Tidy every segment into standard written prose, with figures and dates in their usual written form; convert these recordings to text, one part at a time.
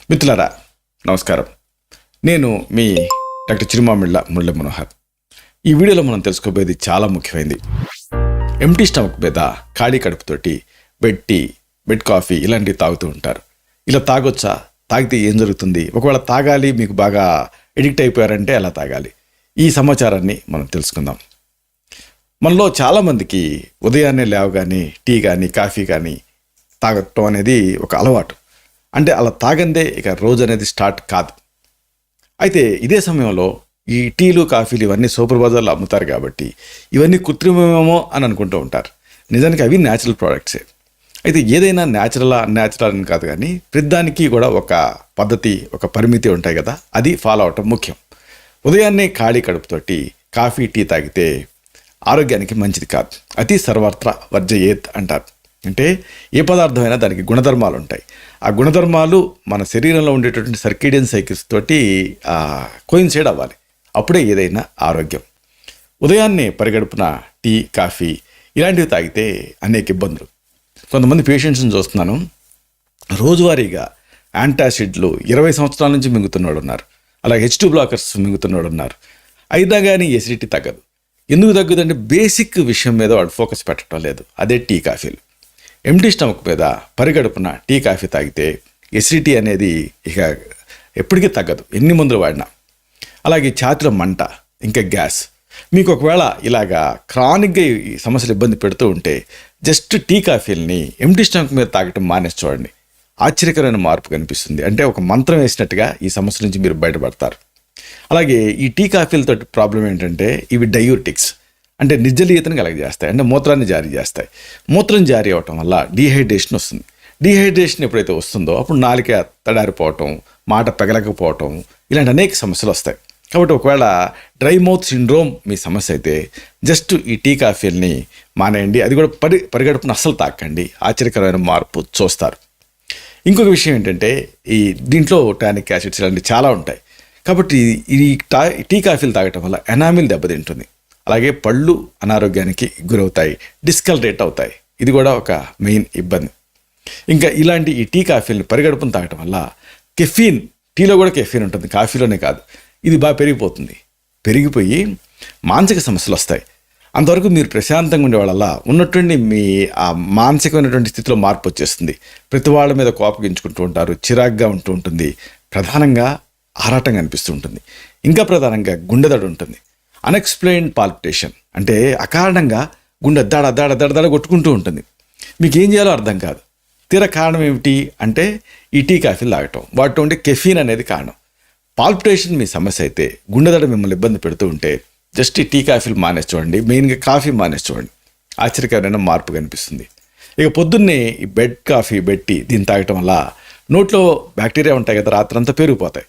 మిత్రులారా నమస్కారం. నేను మీ డాక్టర్ చిరుమామిళ్ళ మురళీ మనోహర్. ఈ వీడియోలో మనం తెలుసుకోబోయేది చాలా ముఖ్యమైనది. ఎంటీ స్టమక్ మీద ఖాళీ కడుపుతోటి బెడ్ కాఫీ ఇలాంటివి తాగుతూ ఉంటారు. ఇలా తాగొచ్చా? తాగితే ఏం జరుగుతుంది? ఒకవేళ తాగాలి, మీకు బాగా ఎడిక్ట్ అయిపోయారంటే ఎలా తాగాలి? ఈ సమాచారాన్ని మనం తెలుసుకుందాం. మనలో చాలామందికి ఉదయాన్నే లేవగానే టీ కానీ కాఫీ కానీ తాగటం అనేది ఒక అలవాటు. అంటే అలా తాగందే ఇక రోజు అనేది స్టార్ట్ కాదు. అయితే ఇదే సమయంలో ఈ టీలు కాఫీలు ఇవన్నీ సూపర్ బజార్లో అమ్ముతారు కాబట్టి ఇవన్నీ కృత్రిమమేమో అని అనుకుంటూ ఉంటారు. నిజానికి అవి న్యాచురల్ ప్రోడక్ట్సే. అయితే ఏదైనా న్యాచురల్ అన్యాచురల్ అని కాదు, కానీ ప్రతిదానికి కూడా ఒక పద్ధతి, ఒక పరిమితి ఉంటాయి కదా, అది ఫాలో అవటం ముఖ్యం. ఉదయాన్నే ఖాళీ కడుపుతోటి కాఫీ టీ తాగితే ఆరోగ్యానికి మంచిది కాదు. అతి సర్వత్ర వర్జయేత్ అంటారు. అంటే ఏ పదార్థమైనా దానికి గుణధర్మాలు ఉంటాయి. ఆ గుణధర్మాలు మన శరీరంలో ఉండేటటువంటి సర్కేడియన్ సైకిల్స్ తోటి కోయిన్సైడ్ అవ్వాలి. అప్పుడే ఏదైనా ఆరోగ్యం. ఉదయాన్నే పరిగడుపున టీ కాఫీ ఇలాంటివి తాగితే అనేక ఇబ్బందులు. కొంతమంది పేషెంట్స్ని చూస్తున్నాను, రోజువారీగా యాంటాసిడ్లు 20 సంవత్సరాల నుంచి మింగుతున్నవాడు ఉన్నారు. అలాగే H2 బ్లాకర్స్ మింగుతున్నవాడు ఉన్నారు. అయినా కానీ ఎసిడిటీ తగ్గదు. ఎందుకు తగ్గదంటే బేసిక్ విషయం మీద వాడు ఫోకస్ పెట్టడం లేదు. అదే టీ కాఫీలు. ఎంటీ స్టమక్ మీద పరిగడుపున టీ కాఫీ తాగితే ఎసిడిటీ అనేది ఇక ఎప్పటికీ తగ్గదు, ఎన్ని మందులు వాడినా. అలాగే ఛాతీలో మంట, ఇంకా గ్యాస్. మీకు ఒకవేళ ఇలాగా క్రానిక్గా ఈ సమస్యలు ఇబ్బంది పెడుతూ ఉంటే జస్ట్ టీ కాఫీలని ఎంటీ స్టమక్ మీద తాగటం మానేసి చూడండి. ఆశ్చర్యకరమైన మార్పు కనిపిస్తుంది. అంటే ఒక మంత్రం వేసినట్టుగా ఈ సమస్య నుంచి మీరు బయటపడతారు. అలాగే ఈ టీ కాఫీలతో ప్రాబ్లం ఏంటంటే ఇవి డయూరిటిక్స్, అంటే నిర్జలీయతను కలగజేస్తాయి. అంటే మూత్రాన్ని జారీ చేస్తాయి. మూత్రం జారీ అవటం వల్ల డీహైడ్రేషన్ వస్తుంది. డీహైడ్రేషన్ ఎప్పుడైతే వస్తుందో అప్పుడు నాలిక తడారిపోవటం, మాట పెగలకపోవటం, ఇలాంటి అనేక సమస్యలు వస్తాయి. కాబట్టి ఒకవేళ డ్రై మౌత్ సిండ్రోమ్ మీ సమస్య అయితే జస్ట్ ఈ టీ కాఫీల్ని మానేయండి. అది కూడా పరిగడుపున అస్సలు తాకండి. ఆశ్చర్యకరమైన మార్పు చూస్తారు. ఇంకొక విషయం ఏంటంటే దీంట్లో టానిక్ యాసిడ్స్ ఇలాంటివి చాలా ఉంటాయి. కాబట్టి ఈ టీ కాఫీలు తాగటం వల్ల ఎనామిల్ దెబ్బతింటుంది. అలాగే పళ్ళు అనారోగ్యానికి గురవుతాయి, డిస్కలరేట్ అవుతాయి. ఇది కూడా ఒక మెయిన్ ఇబ్బంది. ఇంకా ఇలాంటి ఈ టీ కాఫీలని పరిగడుపును తాగటం వల్ల కెఫీన్, టీలో కూడా కెఫీన్ ఉంటుంది, కాఫీలోనే కాదు, ఇది బాగా పెరిగిపోయి మానసిక సమస్యలు వస్తాయి. అంతవరకు మీరు ప్రశాంతంగా ఉండే వాళ్ళ ఉన్నటువంటి మీ ఆ మానసికమైనటువంటి స్థితిలో మార్పు వచ్చేస్తుంది. ప్రతి వాళ్ళ మీద కోపగించుకుంటూ ఉంటారు, చిరాగ్గా ఉంటూ ఉంటుంది, ప్రధానంగా ఆరాటంగా అనిపిస్తూ ఉంటుంది, ఇంకా ప్రధానంగా గుండెదడు ఉంటుంది. అన్ఎక్స్ప్లెయిన్డ్ పాల్పిటేషన్, అంటే అకారణంగా గుండె దడ కొట్టుకుంటూ ఉంటుంది. మీకు ఏం చేయాలో అర్థం కాదు. తీరా కారణం ఏమిటి అంటే ఈ టీ కాఫీలు తాగటం, వాటిలో ఉండే కెఫీన్ అనేది కారణం. పాల్పిటేషన్ మీ సమస్య అయితే, గుండెదడ మిమ్మల్ని ఇబ్బంది పెడుతూ ఉంటే జస్ట్ ఈ టీ కాఫీలు మానేసి చూడండి, మెయిన్గా కాఫీ మానేసి చూడండి. ఆశ్చర్యకరమైన మార్పు కనిపిస్తుంది. ఇక పొద్దున్నే ఈ బెడ్ టీ దీన్ని తాగటం వల్ల నోట్లో బ్యాక్టీరియా ఉంటాయి కదా, రాత్రంతా పెరిగిపోతాయి.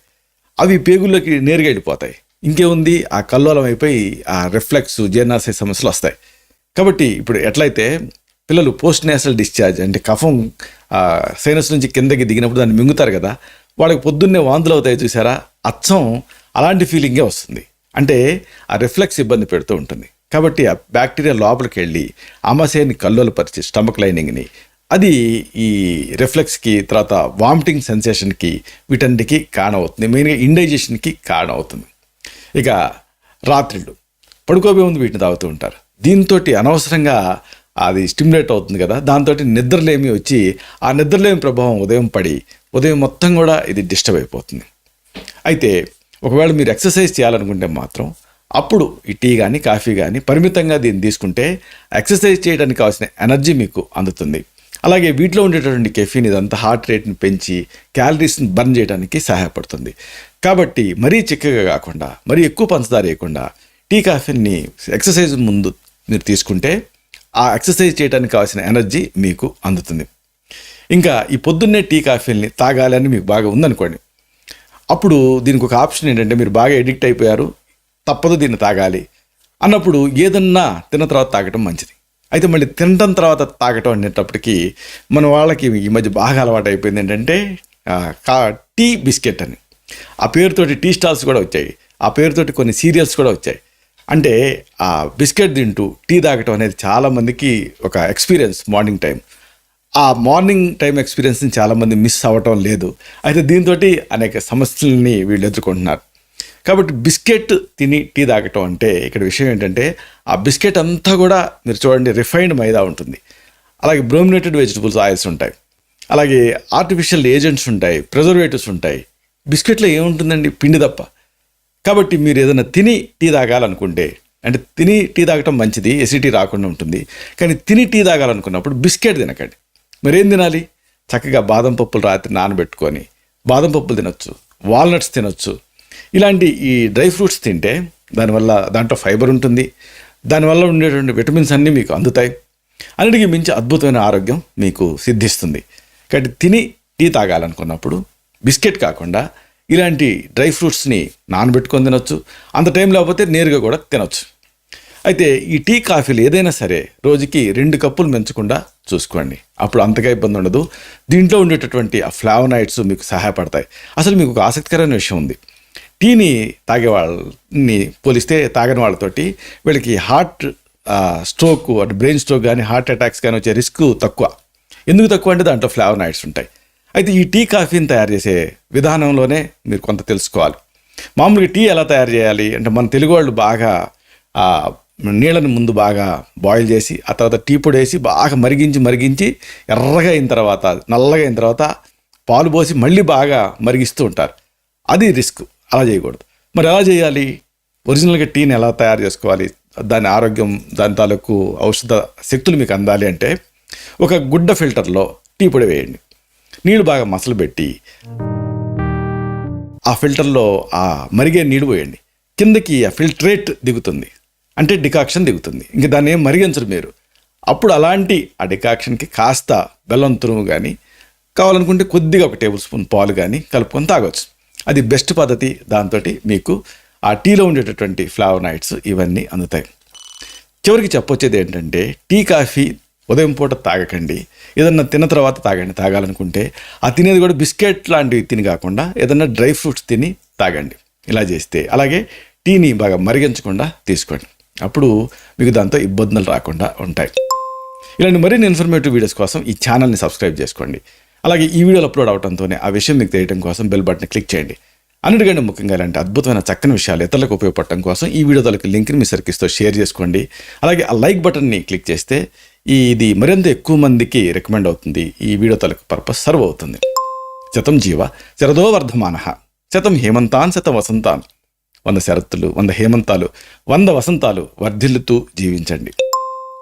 అవి పేగుల్లోకి నేరుగా వెళ్ళిపోతాయి. ఇంకేముంది, ఆ కల్లోలం అయిపోయి ఆ రిఫ్లెక్స్, జీర్ణాశయ సమస్యలు వస్తాయి. కాబట్టి ఇప్పుడు ఎట్లయితే పిల్లలు పోస్ట్ నేసల్ డిశ్చార్జ్, అంటే కఫం సైనస్ నుంచి కిందకి దిగినప్పుడు దాన్ని మింగుతారు కదా, వాళ్ళకి పొద్దున్నే వాంతులు అవుతాయి చూసారా, అచ్చం అలాంటి ఫీలింగే వస్తుంది. అంటే ఆ రిఫ్లెక్స్ ఇబ్బంది పెడుతూ ఉంటుంది. కాబట్టి ఆ బ్యాక్టీరియా లోపలికి వెళ్ళి ఆమాశయాన్ని కల్లోలపరిచి స్టమక్ లైనింగ్ని, అది ఈ రిఫ్లెక్స్కి, తర్వాత వామిటింగ్ సెన్సేషన్కి, వీటన్నిటికీ కారణం అవుతుంది. మెయిన్గా ఇండైజెషన్కి కారణం అవుతుంది. ఇక రాత్రిళ్ళు పడుకోబోయే ముందు వీటిని తాగుతూ ఉంటారు. దీంతో అనవసరంగా అది స్టిమ్యులేట్ అవుతుంది కదా, దాంతో నిద్రలేమి వచ్చి ఆ నిద్రలేమి ప్రభావం ఉదయం మొత్తం కూడా ఇది డిస్టర్బ్ అయిపోతుంది. అయితే ఒకవేళ మీరు ఎక్సర్సైజ్ చేయాలనుకుంటే మాత్రం అప్పుడు ఈ టీ కానీ కాఫీ కానీ పరిమితంగా దీన్ని తీసుకుంటే ఎక్సర్సైజ్ చేయడానికి కావాల్సిన ఎనర్జీ మీకు అందుతుంది. అలాగే వీటిలో ఉండేటటువంటి కెఫీన్ ఇదంతా హార్ట్ రేట్ని పెంచి క్యాలరీస్ని బర్న్ చేయడానికి సహాయపడుతుంది. కాబట్టి మరీ చిక్కగా కాకుండా, మరీ ఎక్కువ పంచదార వేయకుండా టీ కాఫీని ఎక్సర్సైజ్ ముందు మీరు తీసుకుంటే ఆ ఎక్సర్సైజ్ చేయడానికి కావాల్సిన ఎనర్జీ మీకు అందుతుంది. ఇంకా ఈ పొద్దున్నే టీ కాఫీని తాగాలి అని మీకు బాగా ఉందనుకోండి, అప్పుడు దీనికి ఒక ఆప్షన్ ఏంటంటే, మీరు బాగా ఎడిక్ట్ అయిపోయారు, తప్పదు దీన్ని తాగాలి అన్నప్పుడు ఏదన్నా తిన్న తర్వాత తాగటం మంచిది. అయితే మళ్ళీ తినడం తర్వాత తాగటం అనేటప్పటికీ మన వాళ్ళకి ఈ మధ్య బాగా అలవాటు అయిపోయింది ఏంటంటే టీ బిస్కెట్ అని. ఆ పేరుతోటి టీ స్టాల్స్ కూడా వచ్చాయి, ఆ పేరుతోటి కొన్ని సీరియల్స్ కూడా వచ్చాయి. అంటే ఆ బిస్కెట్ తింటూ టీ తాగటం అనేది చాలామందికి ఒక ఎక్స్పీరియన్స్ మార్నింగ్ టైం. ఆ మార్నింగ్ టైం ఎక్స్పీరియన్స్ని చాలామంది మిస్ అవ్వటం లేదు. అయితే దీంతో అనేక సమస్యలని వీళ్ళు ఎదుర్కొంటున్నారు. కాబట్టి బిస్కెట్ తిని టీ తాగటం అంటే ఇక్కడ విషయం ఏంటంటే ఆ బిస్కెట్ అంతా కూడా మీరు చూడండి రిఫైన్డ్ మైదా ఉంటుంది, అలాగే బ్రోమినేటెడ్ వెజిటబుల్స్ ఆయిల్స్ ఉంటాయి, అలాగే ఆర్టిఫిషియల్ ఏజెంట్స్ ఉంటాయి, ప్రిజర్వేటివ్స్ ఉంటాయి. బిస్కెట్లో ఏముంటుందండి? పిండి తప్ప. కాబట్టి మీరు ఏదైనా తిని టీ తాగాలనుకుంటే, అంటే తిని టీ తాగటం మంచిది, ఎసిడిటీ రాకుండా ఉంటుంది. కానీ తిని టీ తాగాలనుకున్నప్పుడు బిస్కెట్ తినకండి. మరేం తినాలి? చక్కగా బాదం పప్పులు రాత్రి నానబెట్టుకొని బాదం పప్పులు తినొచ్చు, వాల్నట్స్ తినొచ్చు. ఇలాంటి ఈ డ్రై ఫ్రూట్స్ తింటే దానివల్ల దాంట్లో ఫైబర్ ఉంటుంది, దానివల్ల ఉండేటువంటి విటమిన్స్ అన్నీ మీకు అందుతాయి. అన్నిటికీ మించి అద్భుతమైన ఆరోగ్యం మీకు సిద్ధిస్తుంది. కాబట్టి తిని టీ తాగాలనుకున్నప్పుడు బిస్కెట్ కాకుండా ఇలాంటి డ్రై ఫ్రూట్స్ని నానబెట్టుకొని తినొచ్చు. అంత టైం లేకపోతే నేరుగా కూడా తినొచ్చు. అయితే ఈ టీ కాఫీలు ఏదైనా సరే రోజుకి 2 కప్పులు మించకుండా చూసుకోండి. అప్పుడు అంతగా ఇబ్బంది ఉండదు. దీంట్లో ఉండేటటువంటి ఆ ఫ్లావనాయిడ్స్ మీకు సహాయపడతాయి. అసలు మీకు ఒక ఆసక్తికరమైన విషయం ఉంది. టీని తాగే వాళ్ళని పోలిస్తే తాగని వాళ్ళతోటి వీళ్ళకి హార్ట్ స్ట్రోక్, అంటే బ్రెయిన్ స్ట్రోక్ కానీ హార్ట్ అటాక్స్ కానీ వచ్చే రిస్క్ తక్కువ. ఎందుకు తక్కువ అంటే దాంట్లో ఫ్లావనాయిడ్స్ ఉంటాయి. అయితే ఈ టీ కాఫీని తయారు చేసే విధానంలోనే మీరు కొంత తెలుసుకోవాలి. మామూలుగా టీ ఎలా తయారు చేయాలి అంటే మన తెలుగు వాళ్ళు బాగా నీళ్ళని ముందు బాగా బాయిల్ చేసి ఆ తర్వాత టీ పొడి వేసి బాగా మరిగించి ఎర్రగా అయిన తర్వాత, నల్లగా అయిన తర్వాత పాలు పోసి మళ్ళీ బాగా మరిగిస్తూ ఉంటారు. అది రిస్క్. అలా చేయకూడదు. మరి ఎలా చేయాలి? ఒరిజినల్గా టీని ఎలా తయారు చేసుకోవాలి, దాని ఆరోగ్యం, దాని తాలూకు ఔషధ శక్తులు మీకు అందాలి అంటే ఒక గుడ్డ ఫిల్టర్లో టీ పొడి వేయండి. నీళ్ళు బాగా మసలుపెట్టి ఆ ఫిల్టర్లో ఆ మరిగే నీళ్ళు పోయండి. కిందకి ఆ ఫిల్ట్రేట్ దిగుతుంది, అంటే డికాక్షన్ దిగుతుంది. ఇంక దాన్ని ఏం మరిగించరు మీరు. అప్పుడు అలాంటి ఆ డికాక్షన్కి కాస్త బెల్లం తురుము కానీ, కావాలనుకుంటే కొద్దిగా 1 టేబుల్ స్పూన్ పాలు కానీ కలుపుకొని తాగొచ్చు. అది బెస్ట్ పద్ధతి. దాంతో మీకు ఆ టీలో ఉండేటటువంటి ఫ్లావనాయిడ్స్ ఇవన్నీ అందుతాయి. చివరికి చెప్పొచ్చేది ఏంటంటే టీ కాఫీ ఉదయం పూట తాగకండి. ఏదన్నా తిన్న తర్వాత తాగండి. తాగాలనుకుంటే ఆ తినేది కూడా బిస్కెట్ లాంటివి తిని కాకుండా ఏదన్నా డ్రై ఫ్రూట్స్ తిని తాగండి. ఇలా చేస్తే, అలాగే టీని బాగా మరిగించకుండా తీసుకోండి. అప్పుడు మీకు దాంతో ఇబ్బందులు రాకుండా ఉంటాయి. ఇలాంటి మరిన్ని ఇన్ఫర్మేటివ్ వీడియోస్ కోసం ఈ ఛానల్ని సబ్స్క్రైబ్ చేసుకోండి. అలాగే ఈ వీడియోలు అప్లోడ్ అవడంతోనే ఆ విషయం మీకు తెలియడం కోసం బెల్ బటన్ క్లిక్ చేయండి. అన్నిటికంటే ముఖ్యంగా ఇలాంటి అద్భుతమైన చక్కని విషయాలు ఇతరులకు ఉపయోగపడటం కోసం ఈ వీడియో తాలూకు లింక్ని మీ సర్కిల్స్తో షేర్ చేసుకోండి. అలాగే ఆ లైక్ బటన్ని క్లిక్ చేస్తే ఇది మరింత ఎక్కువ మందికి రికమెండ్ అవుతుంది. ఈ వీడియో తాలూకు పర్పస్ సర్వ్ అవుతుంది. శతం జీవ శరదో వర్ధమానః, శతం హేమంతాన్ శత వసంతాన్. 100 శరత్తులు, 100 హేమంతాలు, 100 వసంతాలు వర్ధిల్లుతూ జీవించండి.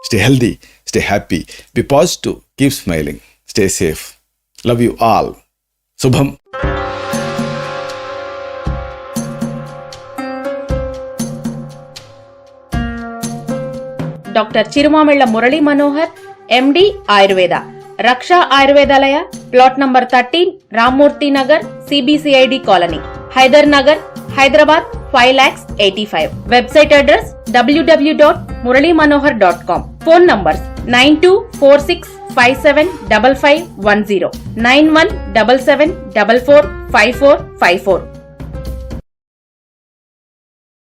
Stay healthy, stay happy, be positive, keep smiling, stay safe. Love you all. శుభం. Doctor Chirumamilla Murali Manohar, MD Ayurveda, Raksha Ayurvedalaya, plot number 13, Rammurthy Nagar, CBCID colony, Hyder Nagar, Hyderabad 5,85,000. Website address www.muralymanohar.com. Phone numbers 9246575510, 9177445454.